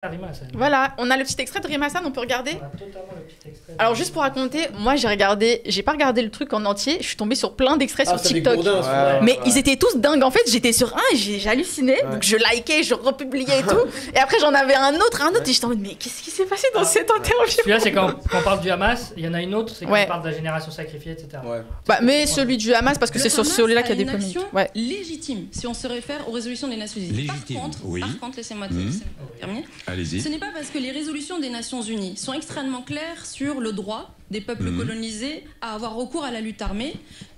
Rima Hassan. Voilà, on a le petit extrait de Rima Hassan, on peut regarder. On a totalement le petit extrait. Alors juste pour raconter, moi j'ai pas regardé le truc en entier, je suis tombée sur plein d'extraits sur TikTok. Bourdin, Mais ils étaient tous dingues. En fait, j'étais sur un et j'ai halluciné. Donc je likais, je republiais et tout. Et après, j'en avais un autre et j'étais en mode, mais qu'est-ce qui s'est passé dans cette interview? Celui-là, c'est quand on parle du Hamas. Il y en a une autre, c'est quand Ouais. on parle de la génération sacrifiée, etc. Ouais. Bah, mais celui du Hamas, parce que Le c'est sur Hamas celui-là qu'il y a a des une polémiques. action Ouais. légitime, si on se réfère aux résolutions des Nations Unies. Légitime, oui. Par contre, laissez-moi terminer. Allez-y. Ce n'est pas parce que les résolutions des Nations Unies sont extrêmement claires sur le droit des peuples colonisés à avoir recours à la lutte armée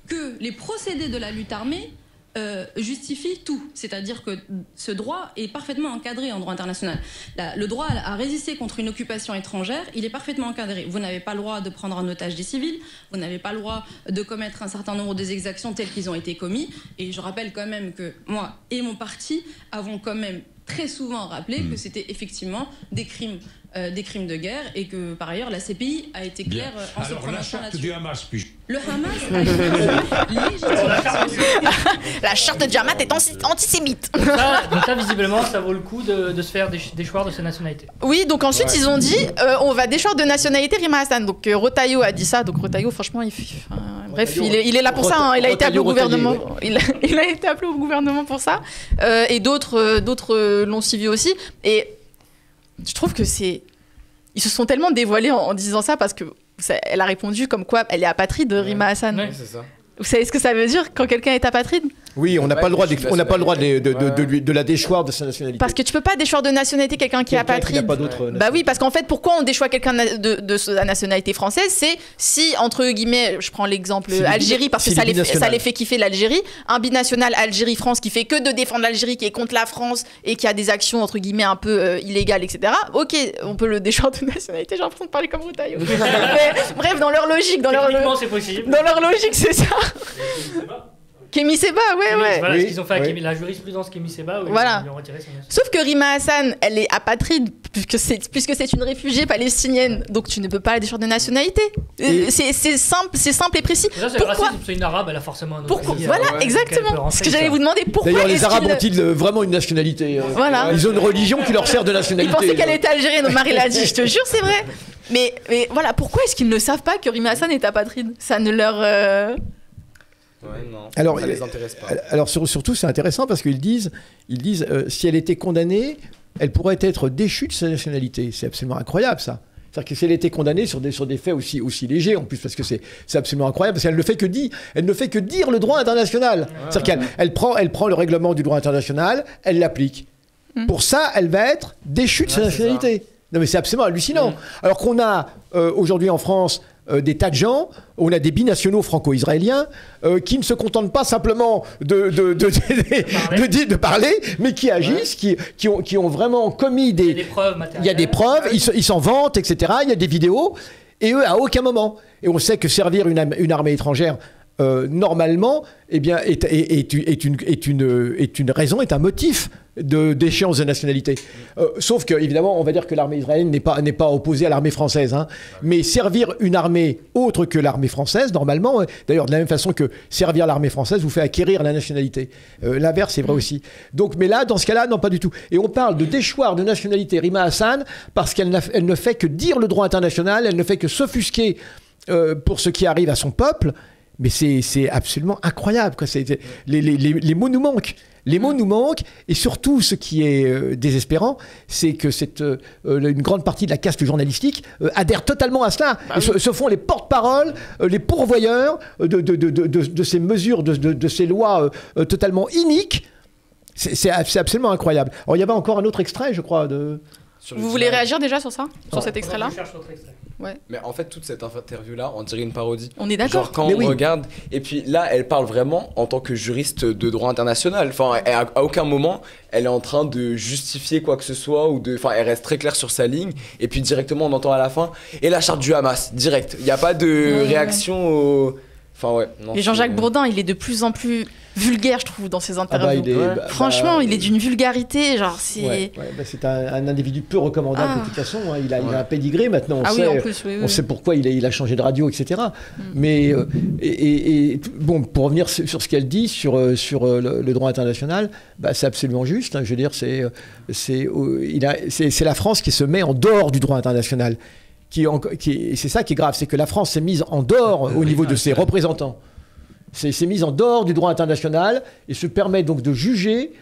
que les procédés de la lutte armée justifient tout. C'est-à-dire que ce droit est parfaitement encadré en droit international. Le droit à résister contre une occupation étrangère, il est parfaitement encadré. Vous n'avez pas le droit de prendre en otage des civils, vous n'avez pas le droit de commettre un certain nombre d'exactions telles qu'ils ont été commis. Et je rappelle quand même que moi et mon parti avons quand même très souvent rappelé que c'était effectivement des crimes de guerre et que par ailleurs la CPI a été Bien. claire en se Alors, la prononçant charte là-dessus. du Hamas, puis Le Hamas a une légitimité. La charte de Hamas est antisémite. Donc là, visiblement, ça vaut le coup de se faire déchoir de sa nationalité. Oui, donc ensuite ils ont dit on va déchoir de nationalité Rima Hassan. Donc Rotaillot a dit ça. Donc Rotaillot, franchement, bref, il est là pour ça. Hein. Il a été appelé au gouvernement. Il a été appelé au gouvernement pour ça. Et d'autres l'ont suivi aussi. Et je trouve que ils se sont tellement dévoilés en disant ça parce que elle a répondu comme quoi elle est apatride de Rima Hassan. Ouais. C'est ça. Vous savez ce que ça veut dire quand quelqu'un est apatride? Oui, on n'a pas le droit, on n'a pas le droit de la déchoir de sa nationalité. Parce que tu peux pas déchoir de nationalité quelqu'un qui est Quelqu'un qui n'a apatride. pas d'autre Bah oui, parce qu'en fait, pourquoi on déchoit quelqu'un de la nationalité française? C'est si, entre guillemets, je prends l'exemple Si Algérie, parce que si ça les les binationales. fait kiffer l'Algérie, un binational Algérie-France qui fait que de défendre l'Algérie, qui est contre la France et qui a des actions, entre guillemets, un peu illégales, etc. Ok, on peut le déchoir de nationalité, j'ai l'impression de parler comme Routaillot. Mais, bref, dans leur logique, Techniquement, c'est possible. dans leur logique, c'est ça. Kémy Séba, ouais. Voilà Oui, ce qu'ils ont fait avec oui. la jurisprudence Kémy Séba. Voilà. Ils lui ont retiré son nationalité. Sauf que Rima Hassan, elle est apatride, puisque c'est une réfugiée palestinienne, donc tu ne peux pas la déchoir de nationalité. C'est simple et précis. Déjà, c'est le Pourquoi racisme, c'est une arabe, elle a forcément un autre Pourquoi pays, Voilà, auquel elle peut exactement. rentrer, Ce que j'allais ça. vous demander, pourquoi D'ailleurs, les est-ce Arabes qu'ils- ont-ils vraiment une nationalité Voilà. Ils ont une religion qui leur sert de Ils nationalité. pensaient qu'elle était algérienne, Marie l'a dit, je te jure, c'est vrai. Mais voilà, pourquoi est-ce qu'ils ne savent pas que Rima Hassan est apatride? Ça ne leur... Ouais, non. Alors, ça les intéresse pas. Alors surtout, c'est intéressant parce qu'ils disent si elle était condamnée, elle pourrait être déchue de sa nationalité. C'est absolument incroyable, ça. C'est-à-dire que si elle était condamnée sur des faits aussi légers, en plus, parce que c'est absolument incroyable, parce qu'elle ne fait que dire le droit international. C'est-à-dire qu'elle prend le règlement du droit international, elle l'applique. Pour ça, elle va être déchue de sa Ouais, c'est nationalité. Non, mais c'est absolument hallucinant. Alors qu'on a aujourd'hui en France des tas de gens, on a des binationaux franco-israéliens qui ne se contentent pas simplement de parler, mais qui agissent, qui ont vraiment commis Il y a des preuves matérielles. il y a des preuves, ils s'en vantent, etc. Il y a des vidéos, et eux, à aucun moment. Et on sait que servir une armée étrangère, normalement, eh bien, est une raison, est un motif d'échéance de nationalité. Sauf que, évidemment, on va dire que l'armée israélienne n'est pas opposée à l'armée française. Hein. Mais servir une armée autre que l'armée française, normalement, d'ailleurs, de la même façon que servir l'armée française vous fait acquérir la nationalité. L'inverse, c'est vrai aussi. Donc, mais là, dans ce cas-là, non, pas du tout. Et on parle de déchoir de nationalité Rima Hassan parce qu'elle ne fait que dire le droit international, elle ne fait que s'offusquer pour ce qui arrive à son peuple. Mais c'est absolument incroyable, quoi. Les mots nous manquent. Les mots nous manquent, et surtout, ce qui est désespérant, c'est que une grande partie de la caste journalistique adhère totalement à cela. Et se font les porte-paroles, les pourvoyeurs de ces mesures, de ces lois totalement iniques. C'est absolument incroyable. Alors, il y avait encore un autre extrait, je crois, Vous voulez réagir déjà sur ça? Sur cet extrait-là? Je cherche l'autre extrait. Mais en fait, toute cette interview-là, on dirait une parodie. On est d'accord. Genre quand Mais on oui. regarde, et puis là, elle parle vraiment en tant que juriste de droit international. Enfin, à aucun moment, elle est en train de justifier quoi que ce soit, enfin, elle reste très claire sur sa ligne, et puis directement, on entend à la fin, et la charte du Hamas, direct. Il n'y a pas de réaction au... Enfin, ouais. Non, Et Jean-Jacques c'est- Bourdin, il est de plus en plus vulgaire, je trouve, dans ses interviews. Franchement, il est d'une vulgarité, genre, c'est... C'est un individu peu recommandable de toute façon. Hein. Il a un pédigré maintenant. Oui, en plus, oui. On sait pourquoi il a changé de radio, etc. Mais bon, pour revenir sur ce qu'elle dit sur le droit international, c'est absolument juste. Hein. Je veux dire, c'est la France qui se met en dehors du droit international. C'est ça qui est grave, c'est que la France s'est mise en dehors au niveau de ses représentants. C'est mise en dehors du droit international et se permet donc de juger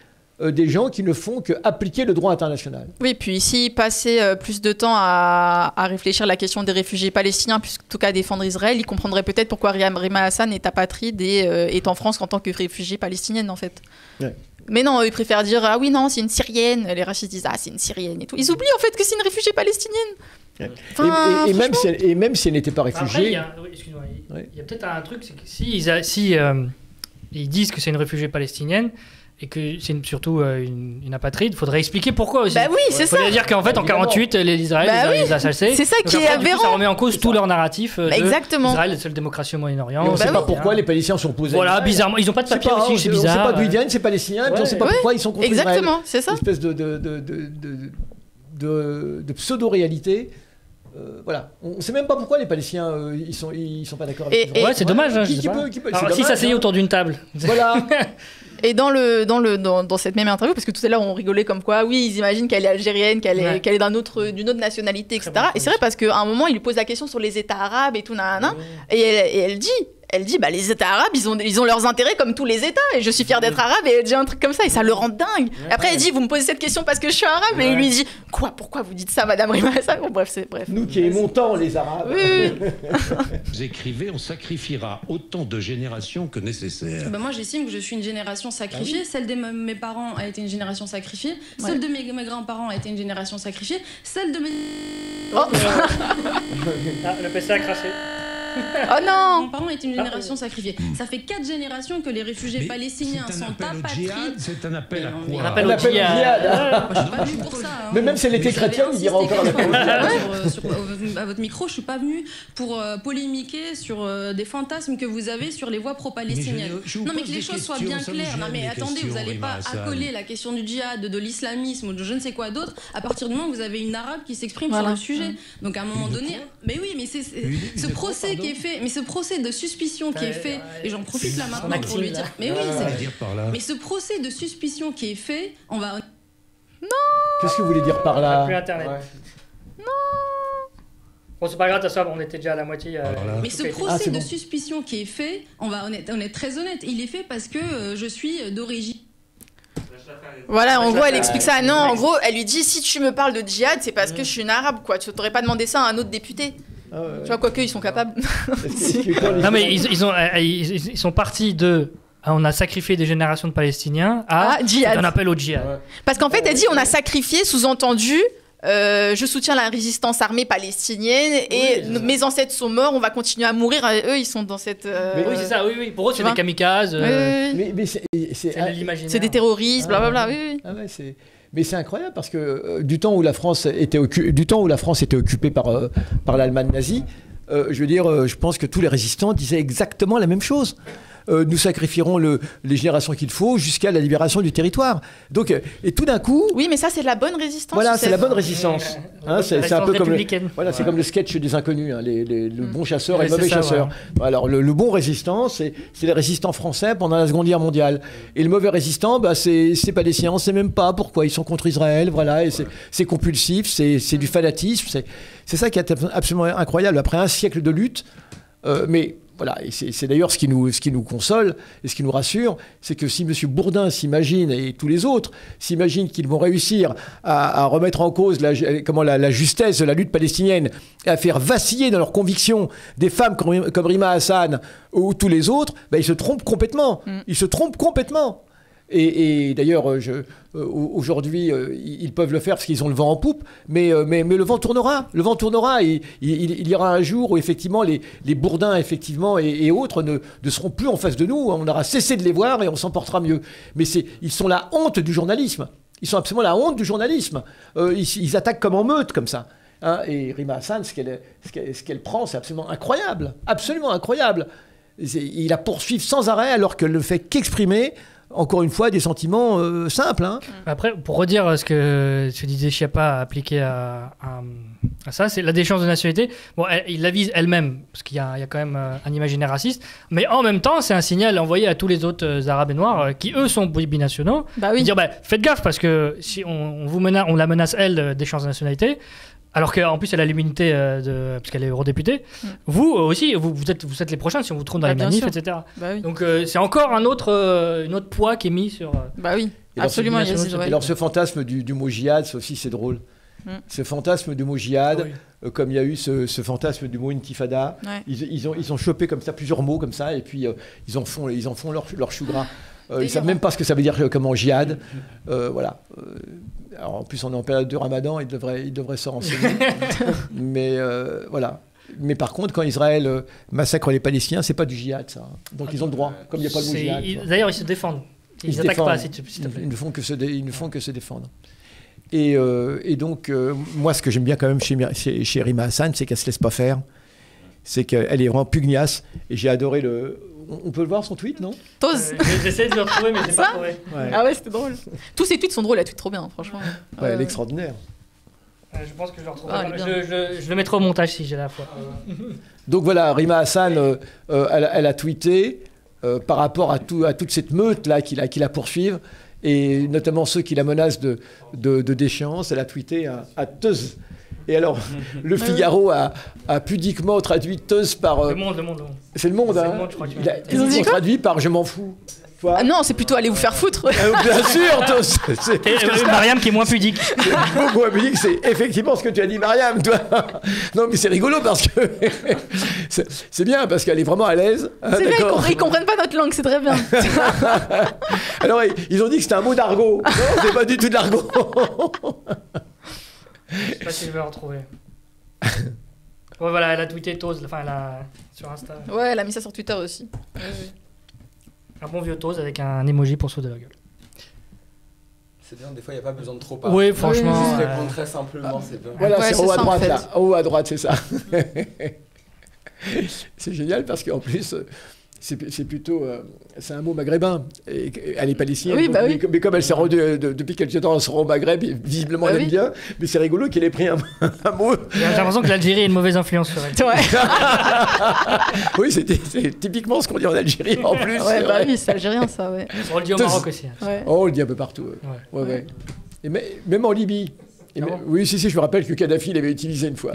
des gens qui ne font qu'appliquer le droit international. Oui, puis s'il passait plus de temps à réfléchir à la question des réfugiés palestiniens plutôt qu'à défendre Israël, il comprendrait peut-être pourquoi Rima Hassan est apatride et est en France en tant que réfugiée palestinienne, en fait. Ouais. Mais non, ils préfèrent dire « Ah oui, non, c'est une Syrienne ». Les racistes disent « Ah, c'est une Syrienne » et tout. Ils oublient en fait que c'est une réfugiée palestinienne. Enfin, et même si elle n'était pas réfugiée... Après, il y a peut-être un truc, c'est que si ils disent que c'est une réfugiée palestinienne et que c'est surtout une apatride, il faudrait expliquer pourquoi aussi. Bah oui, c'est ça. Il faudrait dire qu'en fait, en 48, les Israéliens les a salsés. C'est ça qui est aberrant. Ça remet en cause tout leur narratif. Exactement. Israël est la seule démocratie au Moyen-Orient. On ne sait pas pourquoi les Palestiniens sont opposés. Voilà, bizarrement. Ils n'ont pas de papier aussi, c'est bizarre. On ne sait pas d'où ils viennent, ces Palestiniens, et puis on ne sait pas pourquoi ils sont contre Israël. Exactement, c'est ça. Une espèce de pseudo-réalité. Voilà, on ne sait même pas pourquoi les Palestiniens ils sont pas d'accord avec Israël. Ouais, c'est dommage. Hein, alors, si s'asseyaient autour d'une table. Voilà. Et dans cette même interview, parce que tout à l'heure on rigolait comme quoi, oui, ils imaginent qu'elle est algérienne, qu'elle est d'une autre nationalité, etc. Et c'est vrai parce qu'à un moment, il lui pose la question sur les États arabes et tout, et elle dit, les États arabes, ils ont leurs intérêts comme tous les États, et je suis fière d'être arabe, et elle dit un truc comme ça, et ça le rend dingue. Et après, elle dit, vous me posez cette question parce que je suis arabe, et il lui dit, quoi, pourquoi vous dites ça, Madame Rima Hassan? Bon, bref. Nous qui aimons tant les Arabes. Oui. Vous écrivez, on sacrifiera autant de générations que nécessaire. Moi, j'estime que je suis une génération sacrifiée. Celle de mes parents a été une génération sacrifiée. Celle de mes grands-parents a été une génération sacrifiée. Celle de mes... Le PC a craché. Oh non! Mes parents étaient une génération sacrifiée. Ça fait 4 générations que les réfugiés palestiniens sont apatrides. C'est un appel à quoi? Un appel au djihad. Moi, je suis pas venue pour ça. Mais même si elle était chrétienne, il dira encore un appel au djihad. À votre micro, je suis pas venue pour polémiquer sur des fantasmes que vous avez sur les voix pro-palestiniennes. Non, mais que les choses soient bien claires. Non, mais attendez, vous n'allez pas accoler la question du djihad, de l'islamisme ou de je ne sais quoi d'autre à partir du moment où vous avez une arabe qui s'exprime sur le sujet. Donc à un moment donné, mais oui, mais c'est ce procès qui est fait, mais ce procès de suspicion qui est fait, et j'en profite là maintenant pour lui dire, mais oui, mais ce procès de suspicion qui est fait, on va... Non. Qu'est-ce que vous voulez dire par là? Plus Internet. Non. Bon, c'est pas grave, on était déjà à la moitié. Mais ce procès de suspicion qui est fait, on est très honnête, il est fait parce que je suis d'origine. Voilà, en gros, elle explique ça. Non, en gros, elle lui dit, si tu me parles de djihad, c'est parce que je suis une arabe, quoi. Tu t'aurais pas demandé ça à un autre député. Tu vois, quoique, ils sont capables. Non, mais ils sont partis de... On a sacrifié des générations de Palestiniens à djihad. Un appel au djihad. Ouais. Parce qu'en fait, elle dit, on a sacrifié, sous-entendu... je soutiens la résistance armée palestinienne et mes ancêtres sont morts, on va continuer à mourir. Eux, ils sont dans cette. Mais oui, c'est ça, oui. Pour eux, c'est des kamikazes. Mais c'est l'imaginaire. C'est des terroristes, blablabla. Oui. Ah ouais, mais c'est incroyable parce que du temps où la France était occupée par l'Allemagne nazie, je veux dire, je pense que tous les résistants disaient exactement la même chose. Nous sacrifierons les générations qu'il faut jusqu'à la libération du territoire. Donc, et tout d'un coup... Oui, mais ça, c'est la bonne résistance. Voilà, c'est la bonne résistance. C'est un peu comme le sketch des inconnus, le bon chasseur et le mauvais chasseur. Ouais. Alors, le bon résistant, c'est les résistants français pendant la Seconde Guerre mondiale. Et le mauvais résistant, c'est Palestiniens, on ne sait même pas pourquoi ils sont contre Israël. Voilà, et c'est compulsif, c'est du fanatisme. C'est ça qui est absolument incroyable. Après un siècle de lutte, mais... Voilà, et c'est d'ailleurs ce qui nous console et ce qui nous rassure, c'est que si M. Bourdin s'imagine, et tous les autres s'imaginent qu'ils vont réussir à remettre en cause la justesse de la lutte palestinienne et à faire vaciller dans leurs convictions des femmes comme Rima Hassan ou tous les autres, ils se trompent complètement. Ils se trompent complètement. Et d'ailleurs, aujourd'hui, ils peuvent le faire parce qu'ils ont le vent en poupe, mais le vent tournera. Le vent tournera et il y aura un jour où, effectivement, les Bourdins et autres ne seront plus en face de nous. On aura cessé de les voir et on s'en portera mieux. Mais ils sont la honte du journalisme. Ils sont absolument la honte du journalisme. Ils attaquent comme en meute, comme ça. Et Rima Hassan, ce qu'elle prend, c'est absolument incroyable. Absolument incroyable. Il la poursuit sans arrêt alors qu'elle ne fait qu'exprimer, encore une fois, des sentiments simples. Hein. Après, pour redire ce que disait Schiappa appliqué à ça, c'est la déchéance de nationalité. Bon, il la vise elle-même, parce qu'il y a quand même un imaginaire raciste, mais en même temps, c'est un signal envoyé à tous les autres Arabes et Noirs qui, eux, sont binationaux. Bah oui. Dire, faites gaffe, parce que si on la menace, elle, de déchéance de nationalité, alors qu'en plus, elle a l'immunité parce qu'elle est eurodéputée. Vous aussi, vous êtes les prochains si on vous trouve dans les manifs, etc. Bah oui. Donc, c'est encore un autre poids qui est mis sur... Bah oui, Et absolument. Et alors, ce fantasme du mot djihad, ça aussi, c'est drôle. Ce fantasme du mot djihad, comme il y a eu ce fantasme du mot intifada, ils ont chopé comme ça plusieurs mots comme ça, et puis ils en font leur chou gras. Ils savent même pas ce que ça veut dire comment djihad. Voilà. Alors, en plus, on est en période de Ramadan, ils devraient se renseigner. Mais voilà. Mais par contre, quand Israël massacre les Palestiniens, c'est pas du djihad, ça. Donc ils ont le droit, comme il n'y a pas le mot djihad. D'ailleurs, ils se défendent. Ils n'attaquent pas, s'il te plaît. Ils ne font que se défendre. Et donc, moi, ce que j'aime bien quand même chez Rima Hassan, c'est qu'elle ne se laisse pas faire. C'est qu'elle est vraiment pugnace. Et j'ai adoré On peut le voir, son tweet, non? Tose. J'essaie de le retrouver, mais j'ai pas trouvé. Ah ouais, c'était drôle. Tous ses tweets sont drôles, elle tweet trop bien, franchement. Ouais, elle est extraordinaire. Je pense que je le retrouverai. Je le mettrai au montage si j'ai la foi. Donc voilà, Rima Hassan, elle a tweeté par rapport à toute cette meute-là qui la poursuivent, et notamment ceux qui la menacent de déchéance. Elle a tweeté à Teuse. Et alors, le Figaro a pudiquement traduit Teuse par... Le Monde. C'est le Monde, hein. Le Monde, je crois que Ils ont traduit par « je m'en fous ». Ah non, c'est plutôt aller vous faire foutre. Bien sûr, Teuse. Et Mariam qui est moins pudique. Beaucoup moins pudique, c'est effectivement ce que tu as dit, Mariam, toi. Non, mais c'est rigolo parce que... c'est bien, parce qu'elle est vraiment à l'aise. Hein, c'est vrai, ils comprennent pas notre langue, c'est très bien. Alors, ils ont dit que c'était un mot d'argot. Non, c'est pas du tout de l'argot. Je sais pas si je vais le retrouver. Ouais, voilà, elle a tweeté Tose, sur Insta. Ouais, elle a mis ça sur Twitter aussi. Oui. Un bon vieux Tose avec un emoji pour se de la gueule. C'est bien, des fois il n'y a pas besoin de trop parler. Oui, franchement. Juste répondre très simplement, c'est bien. Voilà, ouais, c'est en haut à droite, en fait. là. En haut à droite, c'est ça. C'est génial parce qu'en plus, c'est plutôt... c'est un mot maghrébin. Et elle est palestinienne. Oui, bah oui. Mais comme elle s'est rendue depuis quelques temps au Maghreb, visiblement elle aime bien. Mais c'est rigolo qu'elle ait pris un mot. J'ai l'impression que l'Algérie a une mauvaise influence sur elle. Ouais. Oui, c'est typiquement ce qu'on dit en Algérie en plus. Ouais, bah oui, c'est algérien ça, ouais. On le dit au Maroc aussi. Ouais. Oh, on le dit un peu partout. Ouais. Et même en Libye. Oui, si, je me rappelle que Kadhafi l'avait utilisé une fois.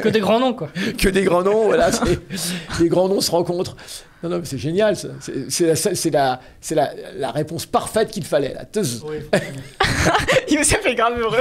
Que des grands noms, quoi. Que des grands noms, voilà. Les grands noms se rencontrent. Non, mais c'est génial, ça. C'est la réponse parfaite qu'il fallait, la teuse. Oui. Il me fait grave heureux.